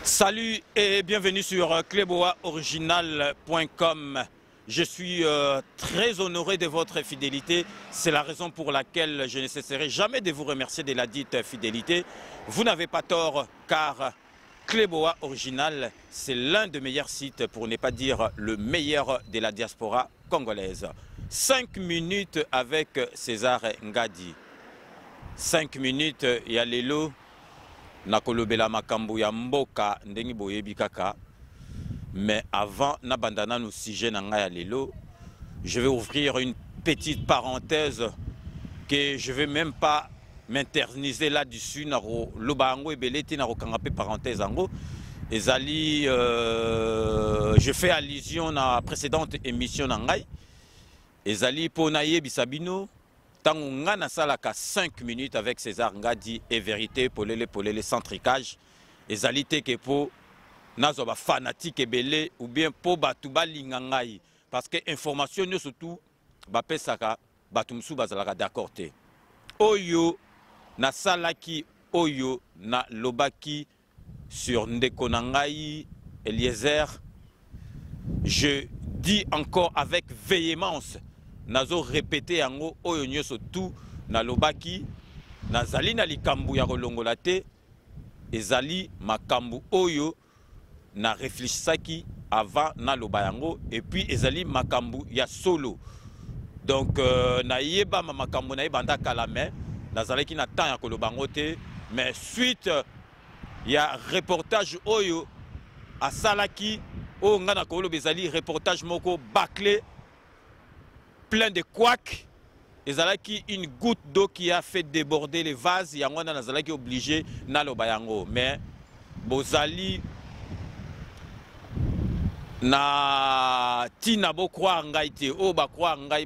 Salut et bienvenue sur cleboaoriginal.com. Je suis très honoré de votre fidélité. C'est la raison pour laquelle je ne cesserai jamais de vous remercier de la dite fidélité. Vous n'avez pas tort car Cleboa Original, c'est l'un des meilleurs sites, pour ne pas dire le meilleur de la diaspora congolaise. 5 minutes avec César Ngadi. 5 minutes, il y a Lelo. Nakolobela makambo ya mboka ndengi boyebi kaka. Mais avant nabandana no sujet na ngai ya lelo, je vais ouvrir une petite parenthèse que je vais même pas m'interniser là-dessus na loba ngo ebeleti na kanga parenthèse ngo ezali je fais allusion na précédente émission na ngai ezali pona yebisa bino. Tango nga nasalaka 5 minutes avec César Ngadi et vérité polele sans tricage ezali te ke po nazo ba fanatique ebele ou bien po batu balinga ngai parce que information nyo surtout ba pesaka batu musu bazalaka d'accord te oyo nasalaki oyo na lobaki sur ndeko na ngai Eliezer. Je dis encore avec véhémence nazo répété yango oyo nyoso tout na lobaki nazali na likambu ya kolongola te ezali makambu oyo na réfléchisaki avant na loba yango et puis ezali makambu ya solo donc na yeba makambu na yebanda kala mais nazalaki na temps ya koloba ngo te mais suite ya reportage oyo asalaki o nga na koloba ezali reportage moko bâclé plein de couacs. Ezalaki une goutte d'eau qui a fait déborder les vases. Yangona nazalaki obligé na lo bayango. Mais bozali na tina bo croire ngai te o ba croire ngai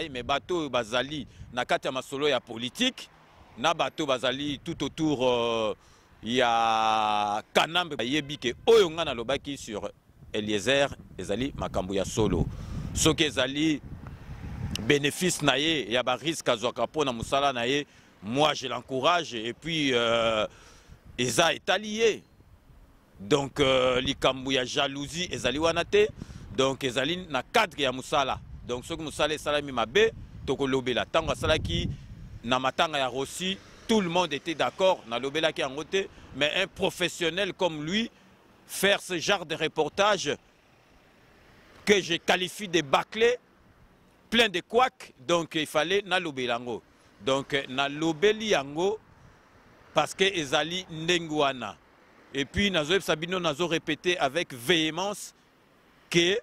mais bato bazali na kati ya masolo ya politique na bato bazali tout autour ya kanambe yebi ke oyo nga na lobaki sur Eliezer ezali makambu ya solo. Soki ezali bénéfice naye, ya ba risque azwaka pona musala naye, moi je l'encourage et puis eza étalié. Donc likambu ya jalousie ezali wana te, donc ezali na cadre ya musala. Donc soki musala esalami mabe toko lobela tango asalaki na matanga ya Rossi, tout le monde était d'accord na lobela ki yango te, mais un professionnel comme lui faire ce genre de reportage que je qualifie de bâclé, plein de couacs, donc il fallait na lobelango. Donc na lobeli yango parce que ezali ndengwana. Et puis nazo sabino nazo répété avec véhémence que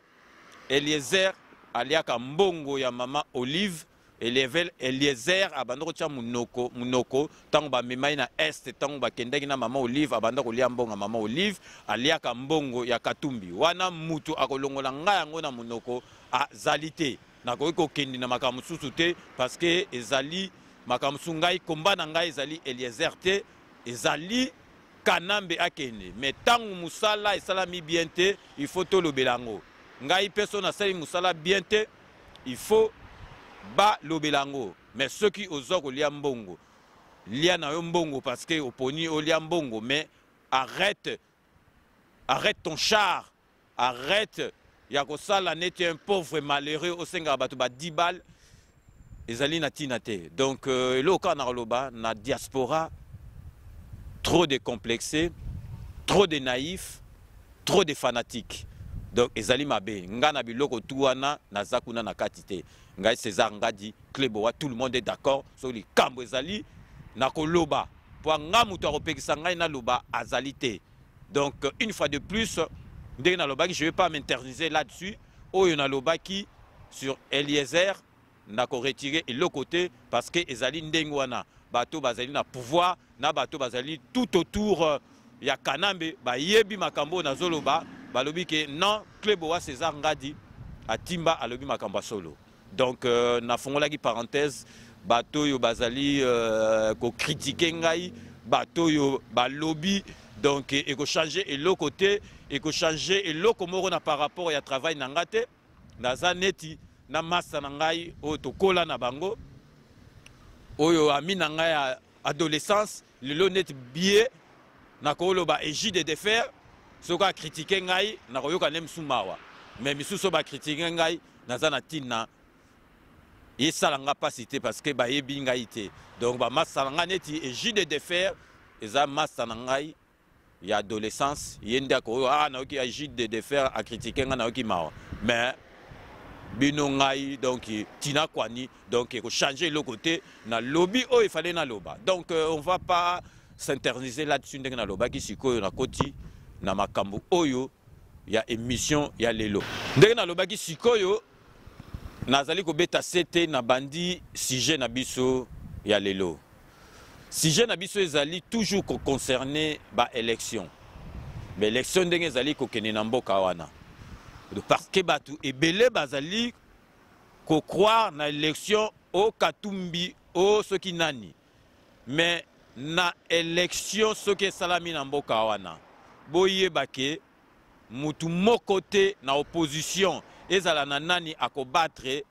Eliezer aliaka mbongo ya mama Olive Eliezer abandako tia munoko tango ba memai na est tango ba kendeki na mama Olive abandako lia mbongo mama Olive aliaka mbongo ya Katumbi wana mutu akolongola nga yango na munoko a zalité. Nakoki kendi na makambo susu te parce que ezali makambo ngai komba na ngai ezali Eliezer te ezali kanambe akende mais tango musala esalami bien te il faut to lobelango ngai personne asali musala bien te il faut ba lobelango mais ceux qui ozoko lia mbongo lia na yo mbongo parce que oponi olia mbongo mais arrête ton char, arrête. Yakosala n'était un pauvre malheureux au senga batu ba 10 balles ezali na tinate. Donc loka na loba na diaspora trop de complexés, trop de naïfs, trop de fanatiques. Donc ezali mabe ngana biloko tuana na zakuna na katite ngai César Ngadi Cleboa tout le monde est d'accord sur les kambo ezali na koloba pour ngamu to repekisa ngai na loba azalité. Donc une fois de plus je ne vais pas m'interniser là-dessus. Oyo na lobaki sur Eliezer, n'a ko retiré et le côté parce que ezali ndengwana bato bazali na pouvoir na bato bazali tout autour ya kanambe ba yebi makambo na zoloba balobi ke non Cleboa César Ngadi atimba alobi makambo solo. Donc na fongolaki parenthèse bato yo bazali ko critiquer ngai bato yo balobi Donc il faut changer et l'autre côté, il faut changer et l'autre moro na par rapport à travail nangate na zaneti na massa nangai o to kola na bango oyo ami nangai adolescence le lonet biais na kolo ba égide de faire soka critiquer ngai na koyoka nem sumawa mais misuso ba critiquer ngai na zanatina et ça l'a pas cité parce que ba yebi ngai te donc ba massa nanga neti égide de faire et ça massa nangai il y a adolescence yenda ko na oki égide de faire à critiquer nga na oki mawa mais bino ngai donc tina kwani donc il faut changer le côté na lobby il fallait na loba donc on va pas s'interniser là-dessus ndenge na loba ki sikoyo na koti na makambo oyo ya émission ya lelo ndenge na loba ki sikoyo nazali ko beta sete na bandi sujet na biso ya lelo sujet na biso ezali toujours ko concerner ba élection mais élection ndenge ezali ko kene na mboka wana parce que batu ebele bazali ko croire na élection au Katumbi au soki nani mais na élection soki salami na mboka wana boye bake mutu mokote na opposition ezala na nani ako battre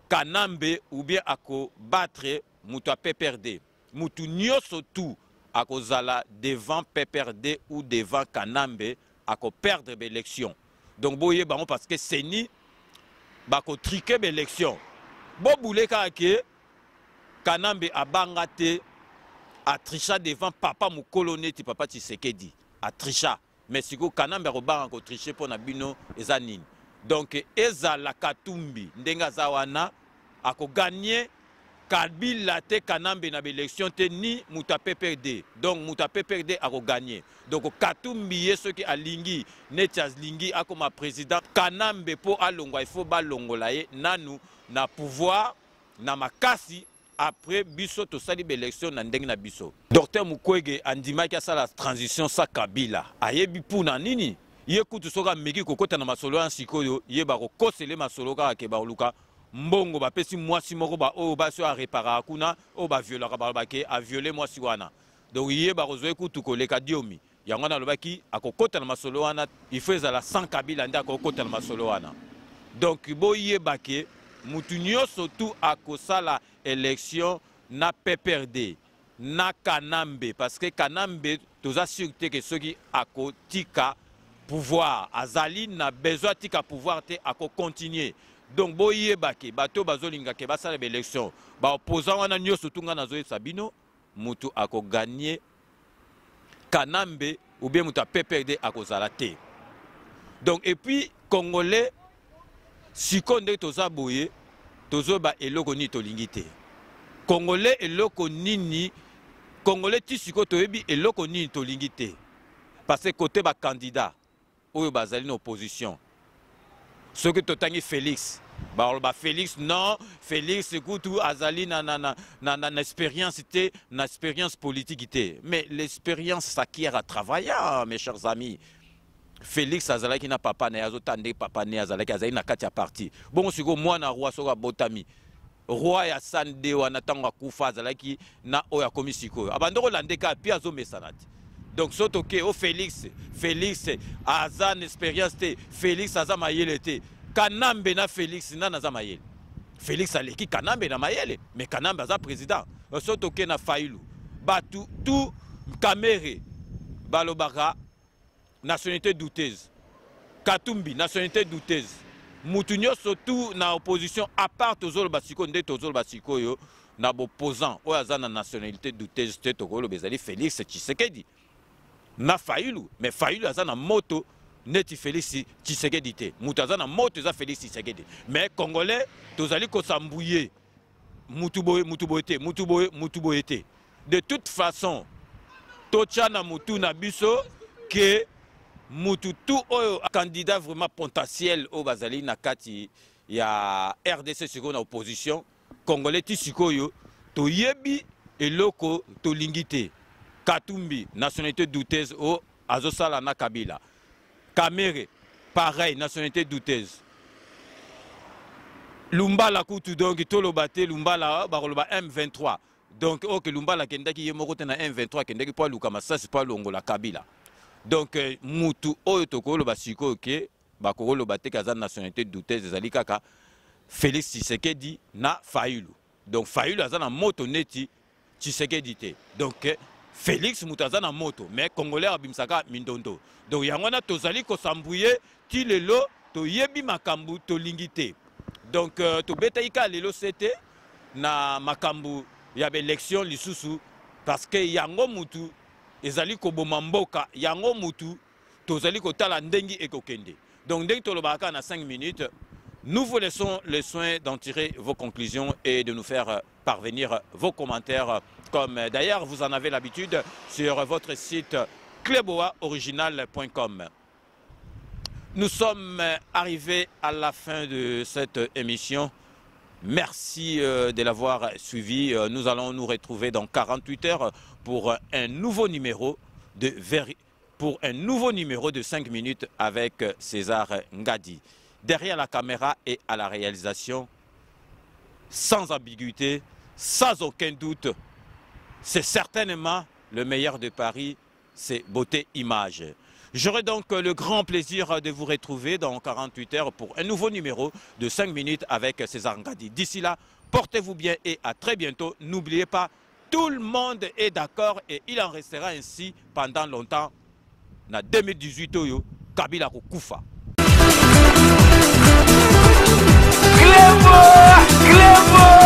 Kanambe ou bien ako battre mutu a PPRD mutu nyoso tout ako zala devant PPRD ou devant Kanambe ako perdre l'élection. Donc boye bango parce que seni bako triquer l'élection. Bo boule ke Kanambe abanga te a tricha devant papa mukolo neti papa Tshisekedi a tricha mais siko Kanambe robanga ko tricher pour na bino eza nini. Donc eza la Katumbi ndenga zawana ako gagner Kabila te Kanambe na élection te ni muta PPRD donc muta PPRD ako gagner donc Katumbi ceux qui alingi netias lingi akoma président Kanambe po alongwa il faut balongola ye nanu na pouvoir na makasi après biso to sali élection na ndenge na biso Dr Mukwege andimaki asala transition sa Kabila ayebi puna nini ye kutu soka meki kokota na masolo ya sikoyo ye ba kokosele masolo ka ke ba luka mbongo ba pesi mwasi moko ba o ba so a réparer kuna o ba viola ka ba ke a violer mwasi wana donc ye ba rozwe kutu ko leka diomi yango na lobaki akokota na masolo wana il faut ezala sans Kabila nda akokota na masolo wana donc bo ye bake mutu nyoso tout akosala élection na PPRD na Kanambe parce que Kanambe toza sûreté que ceux qui akotika pouvoir azali na besoin tika pouvoir te ako continuer donc boye bake bato bazolinga ke basala élection ba opposant wana nyoso tunga nazo sabino mutu ako gagner Kanambe ou bien mutu PPRD ako zala te donc et puis congolais sikonde toza boye tozo ba eloko ni tolingi te congolais eloko nini congolais ti siko toyebi eloko nini tolingi te parce que côté ba candidat oyo bazali na opposition ce que totangi Félix ba Félix non Félix kutu azali na expérience té na expérience politique té mais l'expérience s'acquiert à travailler mes chers amis Félix azalaki na papa na yazo tande papa ne azalaki azali na kati ya parti bon siko mwana roi soka botami roi ya sande wana tango akufa azalaki na oya komisiko abandoko landeka pi azo mesanati donc soto ke o Félix azan expérience te Félix aza mayele te Kanambe na Félix na naza mayele Félix aleki Kanambe na mayele mais Kanambe aza président soto ke na Fayulu batu tout Kamere balobaka nationalité douteuse Katumbi nationalité douteuse mutu nyonso tout na opposition à part tozolo basiko nde tozolo basiko yo na opposant oyo aza na nationalité douteuse te tokolo bezali Félix Tshisekedi na Fayulu mais Fayulu aza na moto neti Félix Tshisekedi te mutu aza na moto eza Félix Tshisekedi mais congolais tozali kosambouye mutu boye te de toute façon tocha na mutu na biso que mutu tout oyo candidat vraiment potentiel au bazali na kati ya RDC siko na opposition congolais ti sikoyo toyebi eloko tolingi te Katumbi nationalité douteuse o azosala na Kabila Kamere pareil nationalité douteuse Lumbala kutu donc tolobate Lumbala bakoloba M23 donc ok Lumbala kendaki ye moko te na M23 kendaki po luka masasi po longola Kabila Donc mutu oyo tokolo basiko ke bakolo bate kaza nationalité douteuse ezali kaka Félix Tshisekedi na Fayulu. Donc Fayulu aza na moto neti Tshisekedi te. Donc Félix mutu aza na moto mais congolais abimsaka mindondo. Donc yango na tozali ko sambouye ti lelo to yebi makambu to lingité. Donc to beta ika lelo c'était na makambu ya élection lisusu parce que yango mutu ezali ko boma mboka yango mutu tozali ko tala ndengi ekokende. Donc dès que tolobaka na 5 minutes, nous vous laissons le soin d'en tirer vos conclusions et de nous faire parvenir vos commentaires comme d'ailleurs vous en avez l'habitude sur votre site kleboaoriginal.com. Nous sommes arrivés à la fin de cette émission. Merci de l'avoir suivi. Nous allons nous retrouver dans 48 heures pour un nouveau numéro de 5 minutes avec César Ngadi. Derrière la caméra et à la réalisation, sans ambiguïté, sans aucun doute, c'est certainement le meilleur de Paris, c'est Beauté Image. J'aurai donc le grand plaisir de vous retrouver dans 48 heures pour un nouveau numéro de 5 minutes avec César Ngadi. D'ici là, portez-vous bien et à très bientôt. N'oubliez pas, tout le monde est d'accord et il en restera ainsi pendant longtemps. En 2018, Kabila Koufa. Clébo!